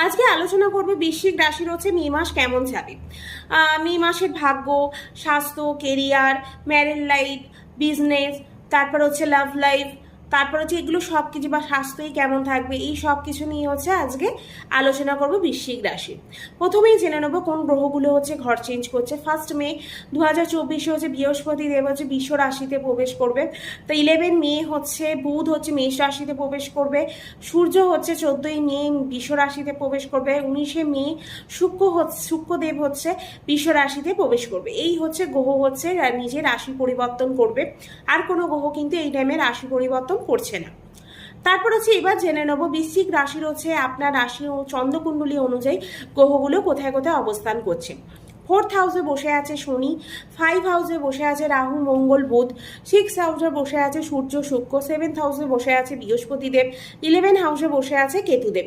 আজকে আলোচনা করবো বৃশ্চিক রাশির হচ্ছে মে মাস কেমন যাবে। মে মাসের ভাগ্য, স্বাস্থ্য, কেরিয়ার, ম্যারেড লাইফ, বিজনেস, তারপর হচ্ছে লাভ লাইফ, তারপর হচ্ছে এগুলো সব কিছু বা স্বাস্থ্যই কেমন থাকবে, এই সব কিছু নিয়ে হচ্ছে আজকে আলোচনা করবো বৃশ্চিক রাশি। প্রথমেই জেনে নেবো কোন গ্রহগুলো হচ্ছে ঘর চেঞ্জ করছে। ফার্স্ট মে 2024 হচ্ছে বৃহস্পতি দেব হচ্ছে বৃষ রাশিতে প্রবেশ করবে। তো 11 মে হচ্ছে বুধ হচ্ছে মেষ রাশিতে প্রবেশ করবে। সূর্য হচ্ছে 14ই মে বৃষ রাশিতে প্রবেশ করবে। 19শে মে শুক্রদেব হচ্ছে বৃষ রাশিতে প্রবেশ করবে। এই হচ্ছে গ্রহ হচ্ছে নিজের রাশি পরিবর্তন করবে। আর কোনো গ্রহ কিন্তু এই টাইমে রাশি পরিবর্তন করছে না। তারপর হচ্ছে এবার জেনে নেবো বৃশ্চিক রাশির হচ্ছে আপনার রাশি ও চন্দ্রকুণ্ডলী অনুযায়ী গ্রহগুলো কোথায় কোথায় অবস্থান করছে। 4th হাউসে বসে আছে শনি, 5 হাউসে বসে আছে রাহু মঙ্গল বুধ, 6 হাউসে বসে আছে সূর্য শুক্র, 7th হাউসে বসে আছে বৃহস্পতিদেব, 11 হাউসে বসে আছে কেতুদেব।